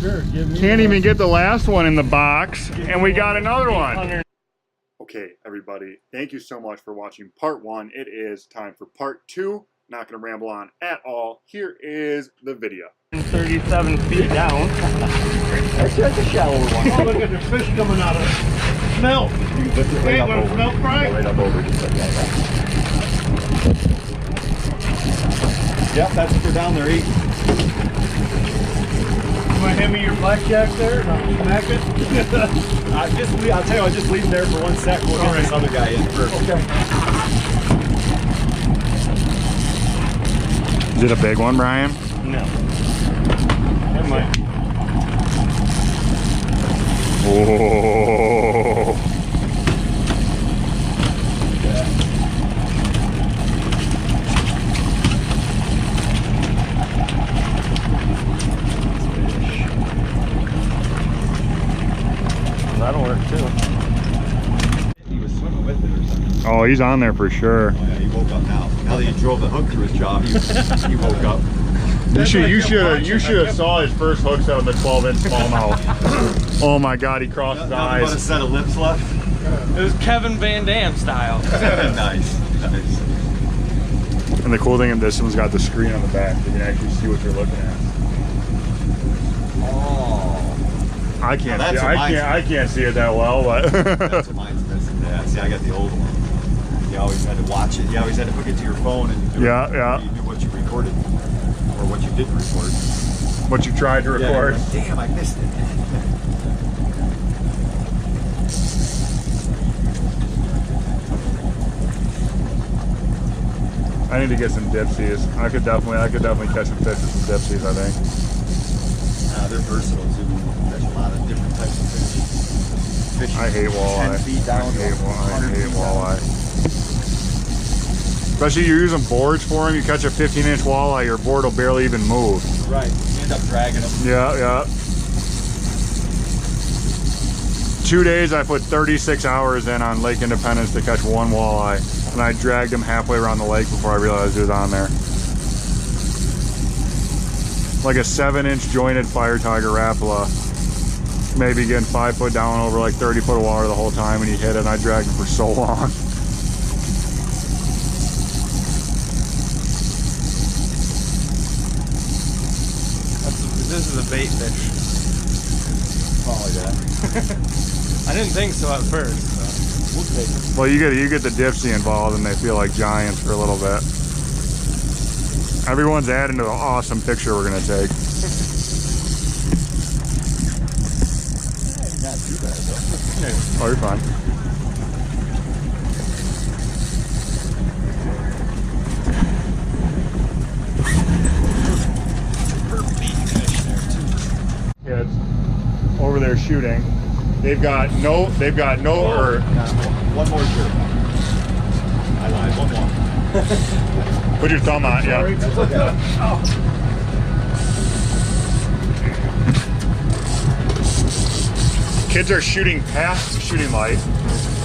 Sure, give me Can't one. even get the last one in the box, and we got another one. Okay, everybody, thank you so much for watching part 1. It is time for part 2. Not going to ramble on at all. Here is the video. 37 feet down. Actually, that's a shallower one. Oh, look at the fish coming out of it. Smell. You can lift it right up over. Smell fry? Right up over, just like that. Yeah, that's what they're down there eating. You want to hand me your blackjack there and I'll smack it? I'll tell you, I'll just leave it there for 1 sec. We'll get this other guy in first. Okay. Is it a big one, Brian? No. That might. Oh. That'll work too. He was swimming with it or something. Oh, he's on there for sure. Oh yeah, he woke up now. Now that he drove the hook through his jaw, he woke up. You should have saw his first hook set with a 12-inch smallmouth. Oh my God, he crossed his eyes. About a set of lips left. It was Kevin Van Dam style. Nice. And the cool thing of this one's got the screen on the back, so you can actually see what you're looking at. Oh. I can't see it that well, but That's what mine's missing. Yeah, see, I got the old one. You always had to watch it. You always had to hook it to your phone and you knew what you recorded or what you did record. what you tried to record. Yeah, damn, I missed it. I need to get some dipsies. I could definitely catch some fish with some dipsies, I think. They're versatile too. There's a lot of different types of fish. I hate walleye. 10 feet down. I hate walleye. Especially you're using boards for them. You catch a 15-inch walleye, your board will barely even move. Right. You end up dragging them. Yeah. 2 days I put 36 hours in on Lake Independence to catch one walleye. And I dragged him halfway around the lake before I realized he was on there. Like a 7-inch jointed fire tiger rapala. Maybe getting 5 foot down over like 30 foot of water the whole time, and he hit it, and I dragged him for so long. This is a bait fish. Probably that. I didn't think so at first, but we'll take it. Well, you get the dipsy involved, and they feel like giants for a little bit. Everyone's adding to the awesome picture we're gonna take. Not too bad though. Oh, you're fine. Kids over there shooting. They've got no One more jerk. I lied, one more. put your thumb on, yeah. That's okay. Kids are shooting past the shooting light.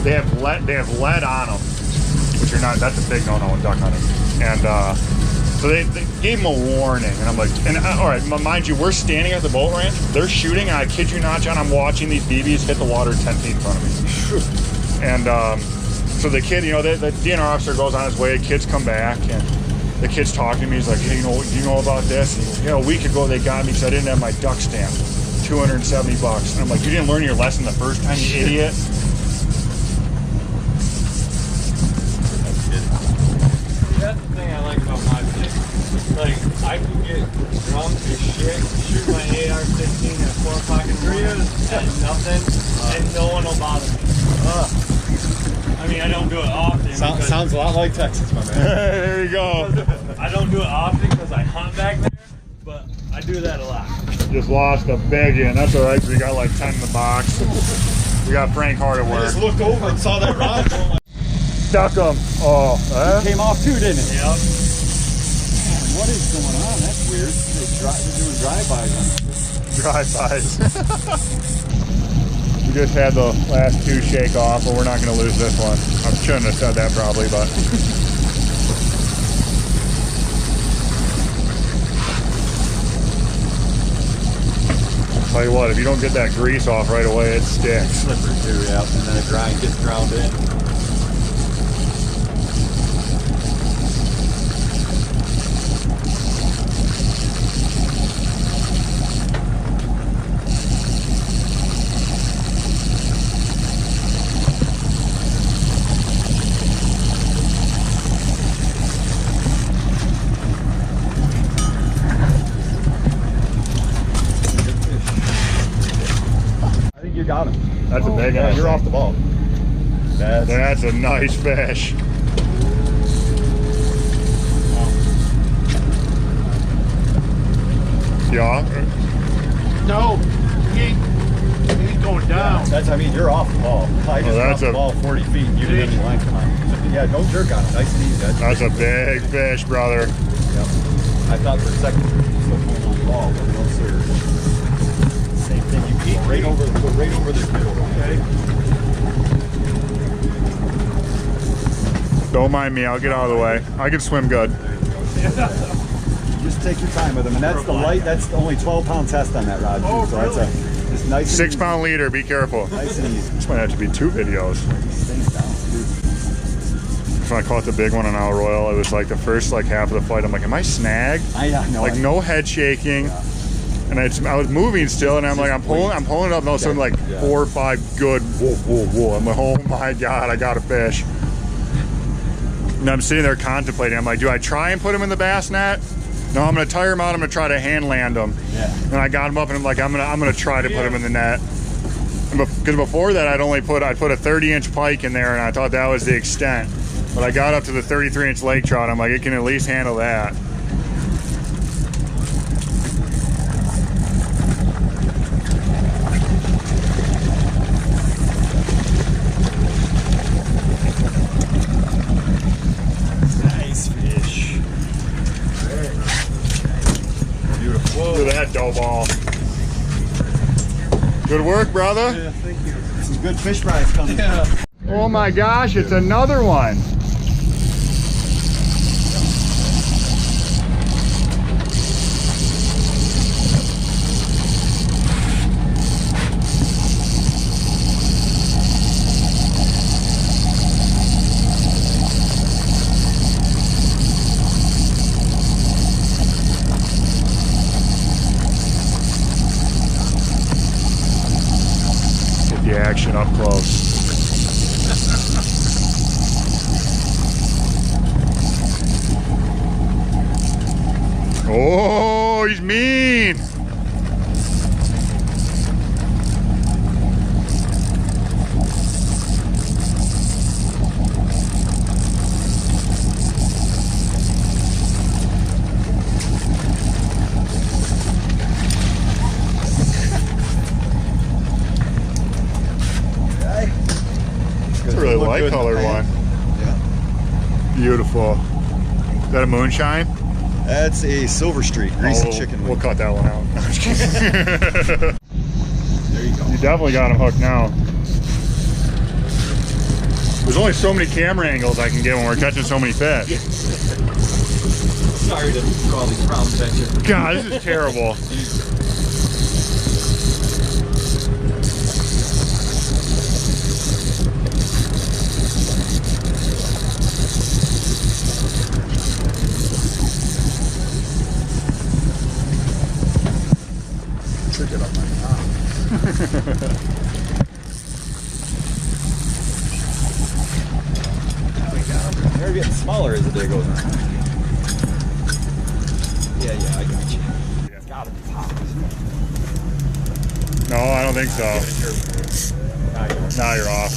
They have lead on them, which are not. That's a big no-no in duck hunting. And so they gave them a warning, and I'm like, all right, mind you, we're standing at the boat ramp. They're shooting, and I kid you not, John, I'm watching these BBs hit the water 10 feet in front of me. And so the kid, you know, the DNR officer goes on his way. Kids come back, and the kid's talking to me. He's like, hey, you know about this? And, a week ago they got me because I didn't have my duck stamp. $270. And I'm like, you didn't learn your lesson the first time, you idiot. That's the thing I like about my thing. Like, I can get drunk as shit, shoot my AR-15 at 4 o'clock in the morning at nothing, and no one will bother me. I mean, I don't do it often. Sounds a lot like Texas, my man. There you go. I don't do it often because I hunt back there, but I do that a lot. Just lost a big one. That's all right, because we got like 10 in the box. We got Frank hard at I work. just looked over and saw that rod going like, Stuck him. Oh, came off too, didn't it? Yep. Man, what is going on? That's weird. They're doing drive-bys on it. drive-bys. We just had the last 2 shake off, but we're not going to lose this one. I shouldn't have said that probably, but. Tell you what, if you don't get that grease off right away, it sticks. Slippery too, yeah. And then it gets ground in. You got him. That's a big one. Yeah, you're off the ball. That's a nice fish. Yeah. No, he ain't going down. That's, I mean, you're off the ball. I just off the ball 40 feet and you didn't have any line come on. Yeah, don't jerk on it. Nice and easy. That's a big fish, brother. Yep. I thought for a second you were still pulling on the ball, but no, sir. Same thing. You keep right over the middle. Okay. Don't mind me. I'll get out of the way. I can swim good. Just take your time with them, and that's the light. That's the only 12-pound test on that rod. Too, Oh, so really? that's just nice. 6 pound leader. Be careful. Nice and easy. This might have to be 2 videos. Stays down, dude. When I caught the big one on Al Royal, it was like the first like half of the flight. I'm like, am I snagged? I know. Like no head shaking. Yeah. And I was moving still, and I'm like, I'm pulling it up, and all of a sudden, like 4 or 5 good, whoa, whoa, whoa. I'm like, oh my God, I got a fish. And I'm sitting there contemplating. I'm like, do I try and put him in the bass net? No, I'm gonna tire him out. I'm gonna try to hand land him. Yeah. And I got him up, and I'm like, I'm gonna try to put him in the net. Because before that, I put a 30-inch pike in there, and I thought that was the extent. But I got up to the 33-inch lake trout. I'm like, it can at least handle that. Look at that dough ball. Good work, brother. Yeah, thank you. Some good fish fries coming. Yeah. Oh my gosh, it's another one. The action up close. Oh, he's mean. It's a really light colored one. Yeah. Beautiful. Is that a moonshine? That's a Silver Streak greasy chicken wing. We'll cut that one out. No, I'm just kidding. There you go. You definitely got him hooked now. There's only so many camera angles I can get when we're catching so many fish. Sorry to throw all these problems at you. God, this is terrible. Trick it up my top. They're getting smaller as the day goes on. Yeah, I got you. It's gotta be popped. No, I don't think so. Now you're off.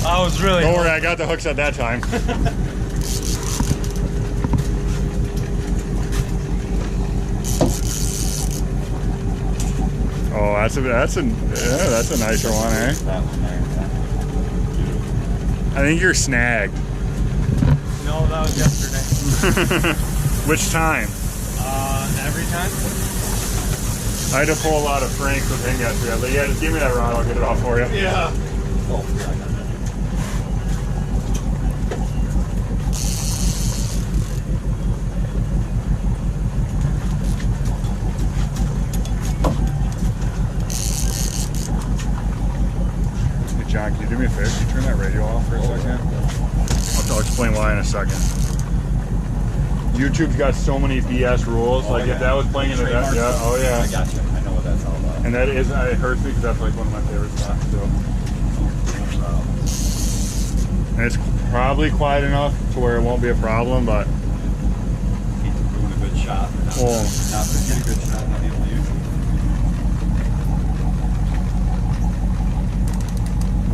I was really. Don't worry, I got the hooks at that time. Oh, that's a nicer one, eh? That one there. I think you're snagged. No, that was yesterday. Which time? Every time. I had to pull a lot of Franks with him yesterday. But yeah, just give me that rod, I'll get it off for you. Yeah. Oh, yeah, I got that. do me a favor? Can you turn that radio off for a second? I'll explain why in a second. YouTube's got so many BS rules. Like if that was playing in the yeah, oh yeah. I got you. I know what that's all about. And that is, it hurts me because that's like one of my favorite songs too. And it's probably quiet enough to where it won't be a problem, but. Keep doing a good shot. Not to get a good shot, not be able to use it.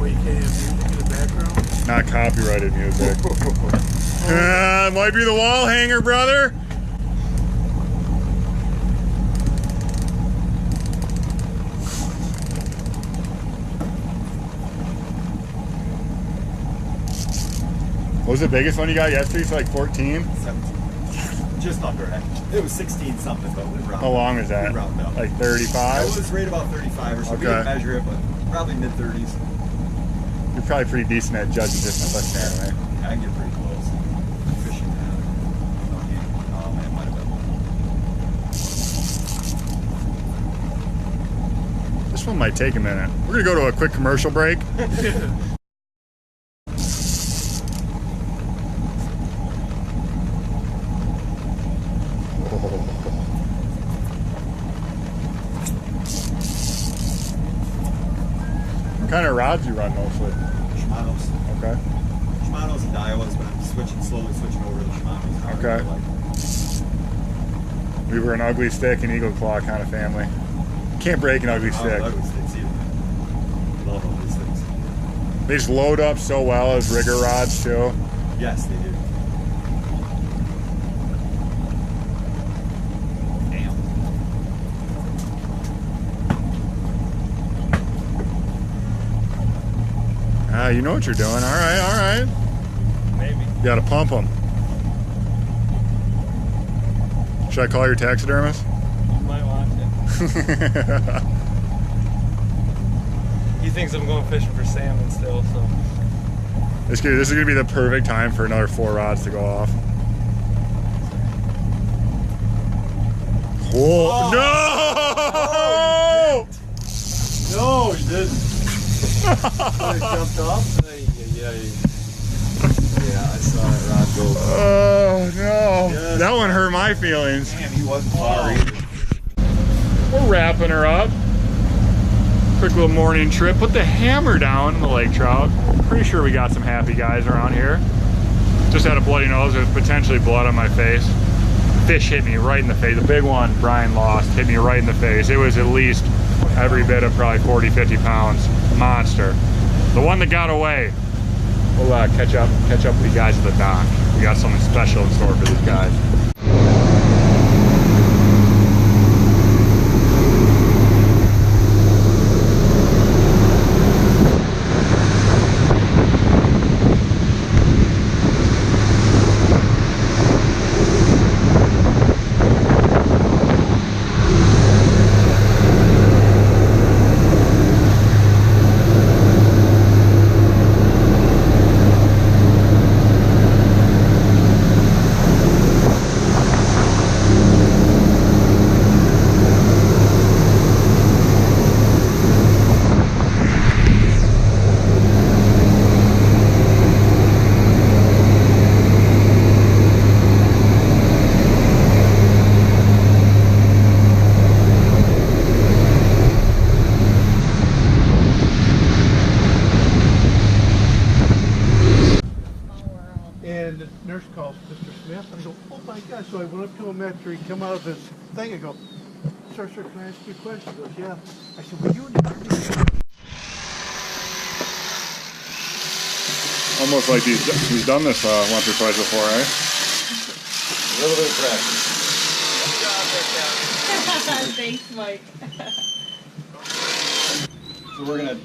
Wait, can't have music in the background? Not copyrighted music. Might be the wall hanger, brother. What was the biggest one you got yesterday? It's like 14? 17. Just under it. It was 16 something, but we rounded. How long is that? We rounded up. Like 35? It was right about 35 or so. Okay. We didn't measure it, but probably mid-30s. You're probably pretty decent at judging distance like that, right? I can get pretty close. Fishing man. Oh man, it might have been. This one might take a minute. We're gonna go to a quick commercial break. What kind of rods you run mostly? Shimano's. Okay. Shimano's and Daiwas, but I'm slowly switching over to the Shimano's. Okay. We were an ugly stick and eagle claw kind of family. Can't break an ugly stick. Ugly sticks either. Love ugly sticks. They just load up so well as rigger rods too. Yes, they do. Damn. Ah, you know what you're doing. All right, all right. Maybe. You gotta pump them. Should I call your taxidermist? You might want to. He thinks I'm going fishing for salmon still, so. This is gonna be the perfect time for another 4 rods to go off. Whoa! Oh, No! No, he didn't. He jumped off. Yeah, I saw that rod go. Oh no! Yes. That one hurt my feelings. Damn, he wasn't far either. We're wrapping her up. Quick little morning trip. Put the hammer down in the lake trout. Pretty sure we got some happy guys around here. Just had a bloody nose. There's potentially blood on my face. Fish hit me right in the face. The big one Brian lost hit me right in the face. It was at least every bit of probably 40, 50 pounds. Monster. The one that got away. We'll catch up with you guys at the dock. We got something special in store for these guys. So I went up to him after he come out of his thing. I go, sir, can I ask you a question? He goes, yeah. I said, were you in the Army? Almost like he's done this once or twice before, eh? A little bit of practice. Thanks, Mike. So we're gonna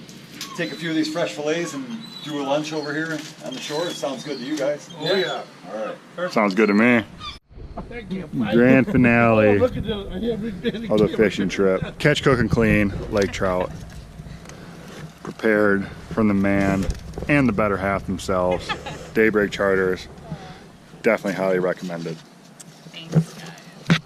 take a few of these fresh fillets and do a lunch over here on the shore. It sounds good to you guys? Oh yeah. All right. Sounds good to me. Thank you. Grand finale Look at the, of the fishing trip. Catch, cook, and clean lake trout. Prepared from the man and the better half themselves. Daybreak charters. Definitely highly recommended. Thanks, guys.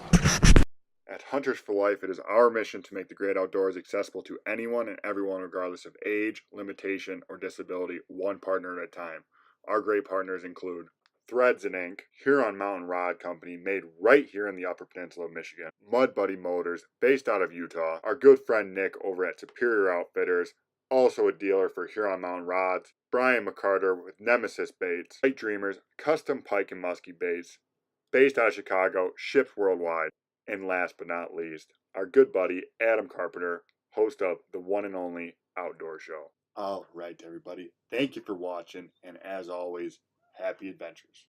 At Hunters for Life, it is our mission to make the great outdoors accessible to anyone and everyone regardless of age, limitation, or disability, one partner at a time. Our great partners include Threads and Ink, Huron Mountain Rod Company, made right here in the Upper Peninsula of Michigan. Mud Buddy Motors, based out of Utah. Our good friend Nick over at Superior Outfitters, also a dealer for Huron Mountain Rods. Brian McCarter with Nemesis Baits. Light Dreamers, custom pike and muskie baits, based out of Chicago, shipped worldwide. And last but not least, our good buddy Adam Carpenter, host of the one and only Outdoor Show. All right, everybody. Thank you for watching, and as always, happy adventures.